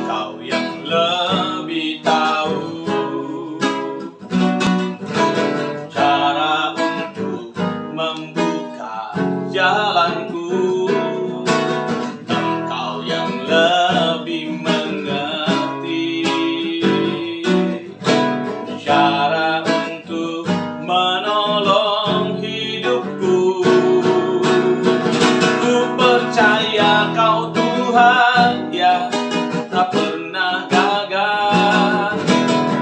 Engkau yang lebih tahu cara untuk membuka jalanku. Engkau yang lebih mengerti cara untuk menolong hidupku. Ku percaya Kau Tuhan yang tak pernah gagal,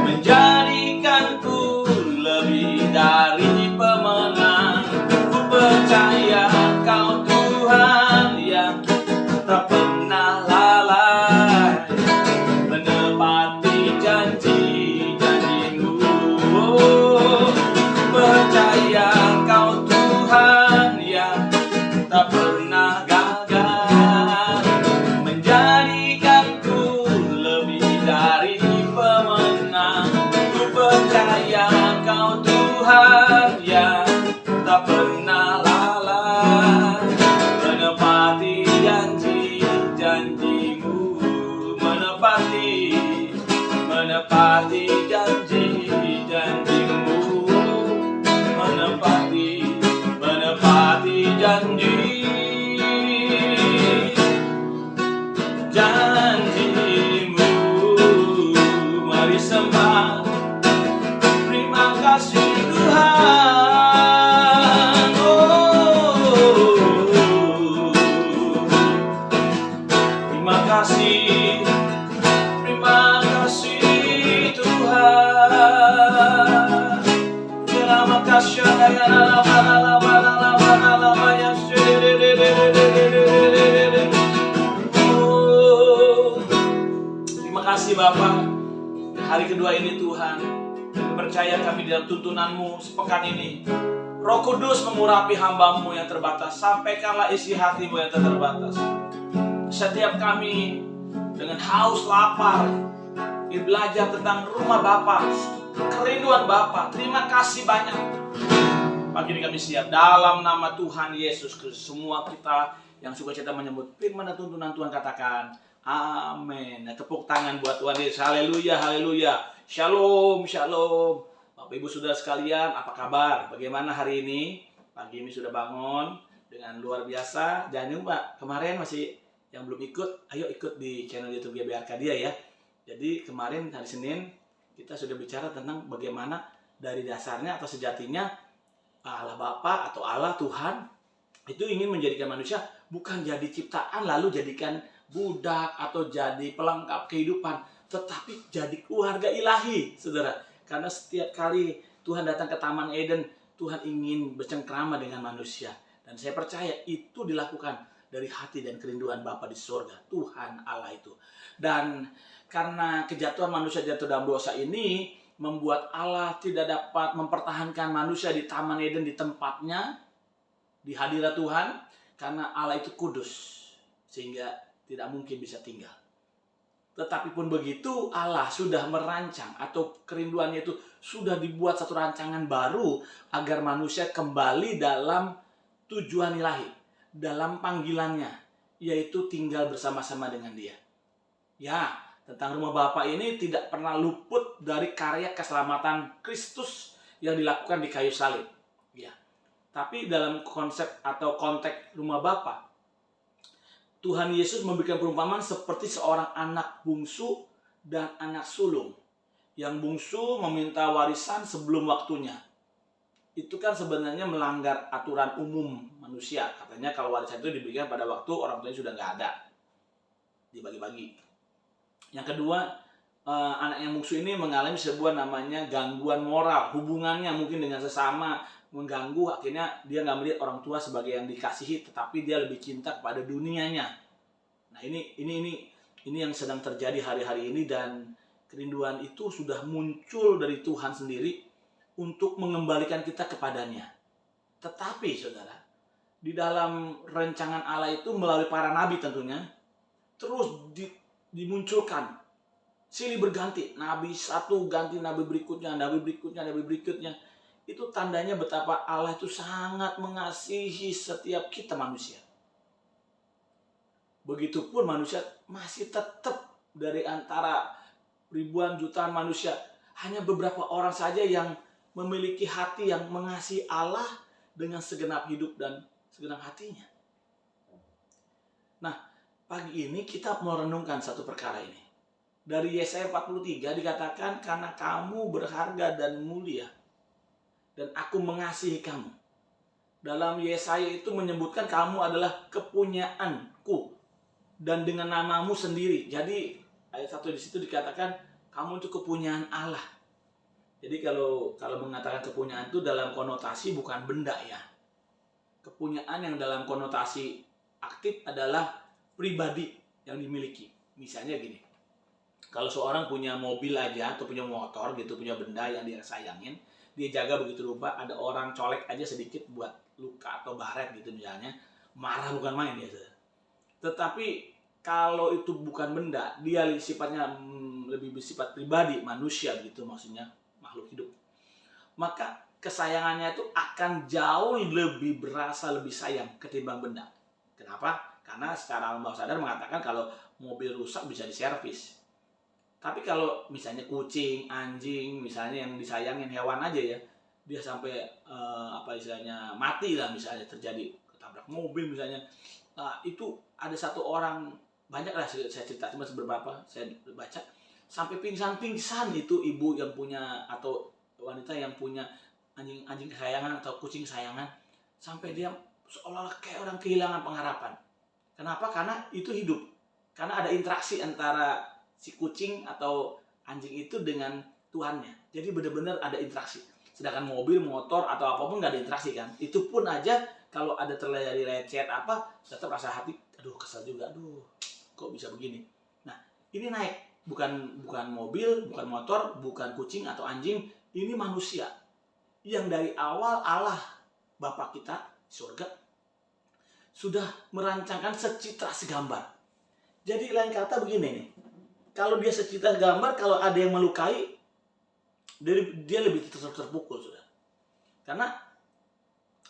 menjadikanku lebih dari pemenang. Ku percaya Kau Tuhan yang tak pernah lalai, menepati janji-janji-Mu. Percaya Kau Tuhan yang tak pernah gagal, menjadikanku lebih dari pemenang. Ku percaya Kau Tuhan yang tak pernah lalai, menepati janji-janji-Mu. Menepati janji-janji-Mu. Menepati janji-janji-Mu. Mari sembah, terima kasih Tuhan. Terima kasih Tuhan. Terima kasih Terima kasih Bapa. Hari kedua ini Tuhan, percaya kami dalam tuntunan-Mu sepekan ini. Roh Kudus mengurapi hamba-Mu yang terbatas. Sampaikanlah isi hati-Mu yang terbatas. Setiap kami dengan haus lapar belajar tentang rumah Bapa, kerinduan Bapa. Terima kasih banyak. Pagi ini kami siap dalam nama Tuhan Yesus Kristus. Semua kita yang sukacita menyebut firman dan tuntunan Tuhan katakan amin. Nah, tepuk tangan buat Tuhan Yesus. Haleluya, haleluya. Shalom, shalom. Bapak Ibu Saudara sekalian, apa kabar? Bagaimana hari ini? Pagi ini sudah bangun dengan luar biasa. Jangan lupa, kemarin masih yang belum ikut, ayo ikut di channel YouTube GBR Arcadia ya. Jadi kemarin hari Senin kita sudah bicara tentang bagaimana dari dasarnya atau sejatinya Allah Bapa atau Allah Tuhan itu ingin menjadikan manusia bukan jadi ciptaan lalu jadikan budak atau jadi pelengkap kehidupan, tetapi jadi keluarga ilahi, saudara. Karena setiap kali Tuhan datang ke Taman Eden, Tuhan ingin bercengkrama dengan manusia. Dan saya percaya itu dilakukan dari hati dan kerinduan Bapa di surga, Tuhan Allah itu. Dan karena kejatuhan manusia jatuh dalam dosa ini, membuat Allah tidak dapat mempertahankan manusia di Taman Eden di tempatnya, di hadirat Tuhan, karena Allah itu kudus, sehingga tidak mungkin bisa tinggal. Tetapi pun begitu, Allah sudah merancang atau kerinduannya itu sudah dibuat satu rancangan baru agar manusia kembali dalam tujuan ilahi, dalam panggilannya, yaitu tinggal bersama-sama dengan Dia. Ya, tentang rumah Bapa ini tidak pernah luput dari karya keselamatan Kristus yang dilakukan di kayu salib. Ya. Tapi dalam konsep atau konteks rumah Bapa, Tuhan Yesus memberikan perumpamaan seperti seorang anak bungsu dan anak sulung. Yang bungsu meminta warisan sebelum waktunya. Itu kan sebenarnya melanggar aturan umum manusia. Katanya kalau warisan itu diberikan pada waktu orang tuanya sudah nggak ada, dibagi-bagi. Yang kedua, anak yang bungsu ini mengalami sebuah namanya gangguan moral. Hubungannya mungkin dengan sesama mengganggu, akhirnya dia nggak melihat orang tua sebagai yang dikasihi, tetapi dia lebih cinta kepada dunianya. Nah ini yang sedang terjadi hari-hari ini, dan kerinduan itu sudah muncul dari Tuhan sendiri untuk mengembalikan kita kepadanya. Tetapi saudara, di dalam rancangan Allah itu melalui para nabi tentunya terus dimunculkan silih berganti, nabi satu ganti nabi berikutnya, nabi berikutnya, nabi berikutnya. Itu tandanya betapa Allah itu sangat mengasihi setiap kita manusia. Begitupun manusia masih tetap dari antara ribuan jutaan manusia, hanya beberapa orang saja yang memiliki hati yang mengasihi Allah dengan segenap hidup dan segenap hatinya. Nah, pagi ini kita merenungkan satu perkara ini. Dari Yesaya 43 dikatakan, karena kamu berharga dan mulia, dan aku mengasihi kamu. Dalam Yesaya itu menyebutkan kamu adalah kepunyaanku dan dengan namamu sendiri. Jadi ayat 1 di situ dikatakan kamu itu kepunyaan Allah. Jadi kalau mengatakan kepunyaan itu dalam konotasi bukan benda ya. Kepunyaan yang dalam konotasi aktif adalah pribadi yang dimiliki. Misalnya gini, kalau seorang punya mobil aja atau punya motor gitu, punya benda yang dia sayangin, dia jaga begitu rupa, ada orang colek aja sedikit buat luka atau baret gitu misalnya, marah bukan main ya. Tetapi kalau itu bukan benda, dia sifatnya lebih bersifat pribadi, manusia gitu maksudnya, makhluk hidup. Maka kesayangannya itu akan jauh lebih berasa, lebih sayang ketimbang benda. Kenapa? Karena secara alam bawah sadar mengatakan kalau mobil rusak bisa diservis. Tapi kalau misalnya kucing, anjing, misalnya yang disayangin hewan aja ya, dia sampai mati lah misalnya, terjadi ketabrak mobil misalnya, itu ada satu orang, banyak lah saya cerita, cuma beberapa saya baca, sampai pingsan itu ibu yang punya atau wanita yang punya anjing kesayangan atau kucing kesayangan, sampai dia seolah-olah kayak orang kehilangan pengharapan. Kenapa? Karena itu hidup, karena ada interaksi antara si kucing atau anjing itu dengan tuannya. Jadi benar-benar ada interaksi. Sedangkan mobil, motor atau apapun nggak ada interaksi kan. Itu pun aja kalau ada terjadi lecet apa, tetap rasa hati, aduh kesel juga, aduh kok bisa begini. Nah ini naik, bukan mobil, bukan motor, bukan kucing atau anjing, ini manusia yang dari awal Allah Bapa kita di surga sudah merancangkan secitra segambar. Jadi lain kata begini nih, kalau dia secitra gambar, kalau ada yang melukai, dia lebih terpukul sudah. Karena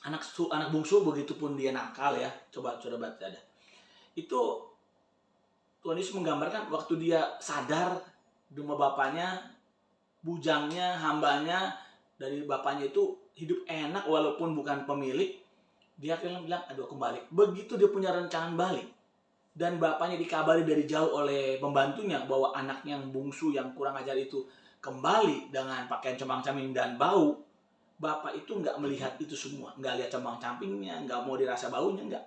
anak bungsu begitupun dia nakal ya, coba baca ada. Itu Tuhan Yesus menggambarkan waktu dia sadar di rumah bapaknya, bujangnya, hambanya dari bapaknya itu hidup enak walaupun bukan pemilik, dia bilang, aduh aku balik. Begitu dia punya rencangan balik, dan bapaknya dikabari dari jauh oleh pembantunya bahwa anaknya yang bungsu yang kurang ajar itu kembali dengan pakaian compang-camping dan bau, bapak itu nggak melihat itu semua, nggak lihat compang-campingnya, nggak mau dirasa baunya, nggak.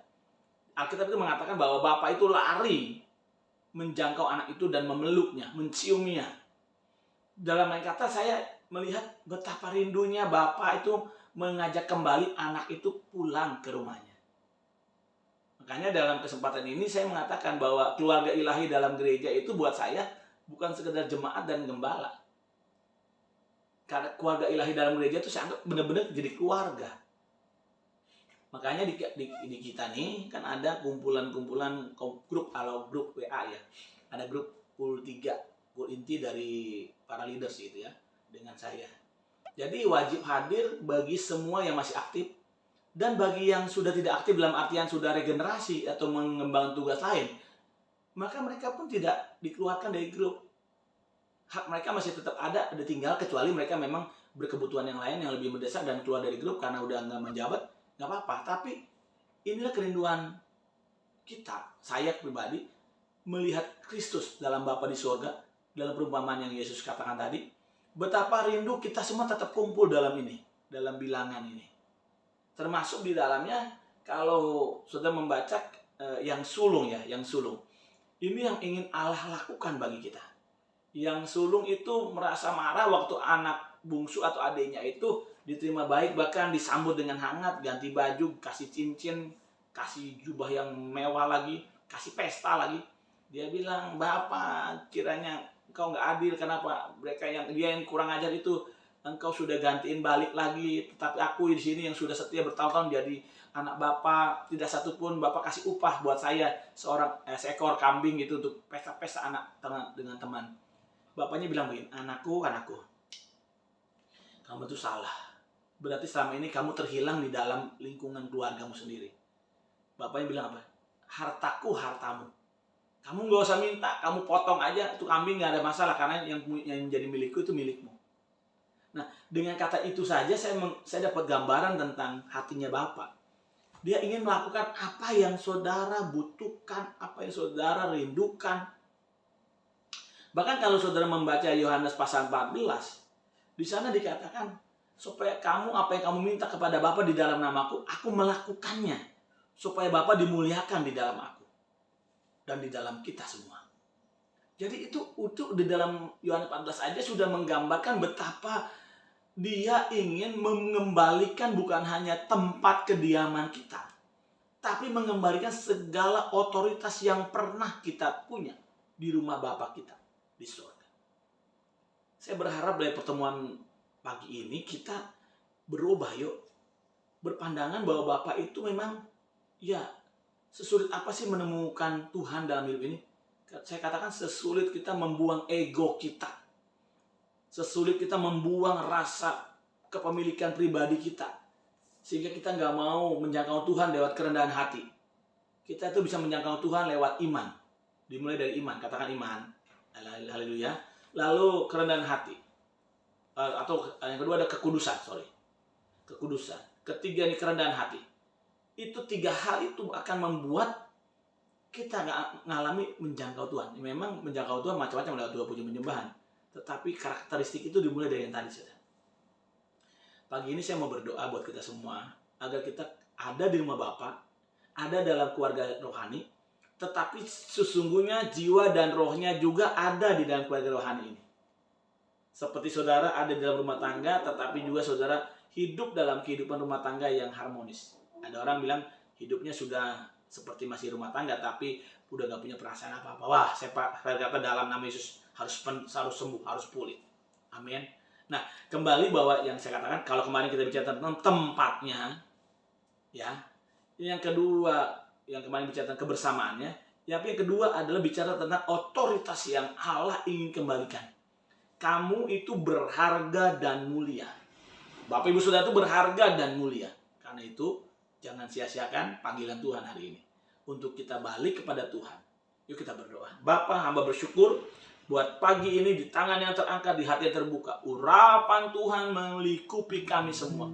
Alkitab itu mengatakan bahwa bapak itu lari menjangkau anak itu dan memeluknya, menciumnya. Dalam lain kata, saya melihat betapa rindunya bapak itu mengajak kembali anak itu pulang ke rumahnya. Makanya dalam kesempatan ini saya mengatakan bahwa keluarga ilahi dalam gereja itu buat saya bukan sekedar jemaat dan gembala. Karena keluarga ilahi dalam gereja itu saya anggap benar-benar jadi keluarga. Makanya di kita nih kan ada kumpulan-kumpulan grup, kalau grup WA ya. Ada grup pool 3, pool inti dari para leaders gitu ya, dengan saya. Jadi wajib hadir bagi semua yang masih aktif, dan bagi yang sudah tidak aktif dalam artian sudah regenerasi atau mengembangkan tugas lain, maka mereka pun tidak dikeluarkan dari grup. Hak mereka masih tetap ada tinggal, kecuali mereka memang berkebutuhan yang lain yang lebih mendesak dan keluar dari grup karena udah nggak menjabat, nggak apa-apa. Tapi inilah kerinduan kita, saya pribadi, melihat Kristus dalam Bapa di surga, dalam perumpamaan yang Yesus katakan tadi. Betapa rindu kita semua tetap kumpul dalam ini, dalam bilangan ini. Termasuk di dalamnya kalau sudah membaca yang sulung ya, yang sulung. Ini yang ingin Allah lakukan bagi kita. Yang sulung itu merasa marah waktu anak bungsu atau adiknya itu diterima baik, bahkan disambut dengan hangat, ganti baju, kasih cincin, kasih jubah yang mewah lagi, kasih pesta lagi. Dia bilang, Bapak kiranya engkau nggak adil, kenapa mereka dia yang kurang ajar itu engkau sudah gantiin balik lagi, tetapi aku di sini yang sudah setia bertahun-tahun jadi anak Bapak, tidak satupun Bapak kasih upah buat saya seekor kambing gitu untuk pesta-pesta anak dengan teman. Bapaknya bilang begini, anakku, kamu tuh salah. Berarti selama ini kamu terhilang di dalam lingkungan keluargamu sendiri. Bapaknya bilang apa? Hartaku, hartamu. Kamu nggak usah minta, kamu potong aja itu kambing, nggak ada masalah karena yang menjadi milikku itu milikmu. Nah, dengan kata itu saja saya dapat gambaran tentang hatinya Bapa. Dia ingin melakukan apa yang saudara butuhkan, apa yang saudara rindukan. Bahkan kalau saudara membaca Yohanes pasal 14, di sana dikatakan supaya kamu apa yang kamu minta kepada Bapa di dalam namaku, aku melakukannya. Supaya Bapa dimuliakan di dalam aku dan di dalam kita semua. Jadi itu di dalam Yohanes 14 aja sudah menggambarkan betapa dia ingin mengembalikan bukan hanya tempat kediaman kita, tapi mengembalikan segala otoritas yang pernah kita punya di rumah Bapa kita di surga. Saya berharap dari pertemuan pagi ini kita berubah yuk. Berpandangan bahwa Bapa itu memang ya sesulit apa sih menemukan Tuhan dalam hidup ini? Saya katakan sesulit kita membuang ego kita. Sesulit kita membuang rasa kepemilikan pribadi kita. Sehingga kita nggak mau menjangkau Tuhan lewat kerendahan hati. Kita itu bisa menjangkau Tuhan lewat iman. Dimulai dari iman, katakan iman. Haleluya. Lalu kerendahan hati. Atau yang kedua ada kekudusan, Kekudusan. Ketiga ini kerendahan hati. Itu tiga hal itu akan membuat kita ngalami menjangkau Tuhan. Memang menjangkau Tuhan macam-macam lewat 2 puji penyembahan. Tetapi karakteristik itu dimulai dari yang tadi saja. Pagi ini saya mau berdoa buat kita semua agar kita ada di rumah Bapa, ada dalam keluarga rohani, tetapi sesungguhnya jiwa dan rohnya juga ada di dalam keluarga rohani ini. Seperti saudara ada di dalam rumah tangga, tetapi juga saudara hidup dalam kehidupan rumah tangga yang harmonis. Ada orang bilang hidupnya sudah seperti masih rumah tangga, tapi udah gak punya perasaan apa-apa. Wah, saya kata dalam nama Yesus harus sembuh, harus pulih. Amin. Nah, kembali bahwa yang saya katakan, kalau kemarin kita bicara tentang tempatnya, ya. Yang kedua, yang kemarin bicara tentang kebersamaannya, yang kedua adalah bicara tentang otoritas yang Allah ingin kembalikan. Kamu itu berharga dan mulia. Bapak Ibu Saudara itu berharga dan mulia. Karena itu, jangan sia-siakan panggilan Tuhan hari ini. Untuk kita balik kepada Tuhan. Yuk kita berdoa. Bapa, hamba bersyukur buat pagi ini di tangan yang terangkat, di hati yang terbuka. Urapan Tuhan melingkupi kami semua.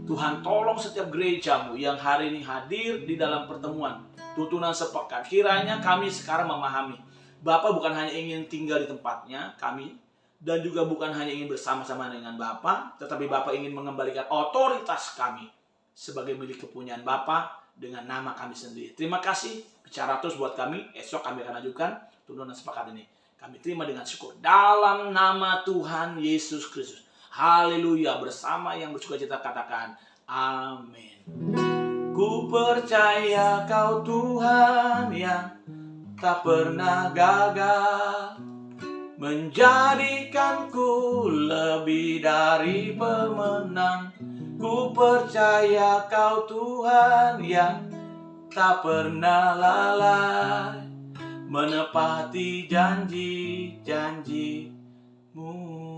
Tuhan tolong setiap gerejamu yang hari ini hadir di dalam pertemuan tuntunan sepekan. Kiranya kami sekarang memahami. Bapak bukan hanya ingin tinggal di tempatnya kami, dan juga bukan hanya ingin bersama-sama dengan Bapak, tetapi Bapak ingin mengembalikan otoritas kami sebagai milik kepunyaan Bapa dengan nama kami sendiri. Terima kasih. Bicara terus buat kami. Esok kami akan ajukan tuntunan sepakat ini. Kami terima dengan syukur dalam nama Tuhan Yesus Kristus. Haleluya. Bersama yang bersukacita katakan amin. Ku percaya Kau Tuhan yang tak pernah gagal, menjadikanku lebih dari pemenang. Ku percaya Kau Tuhan yang tak pernah lalai, menepati janji-janji-Mu.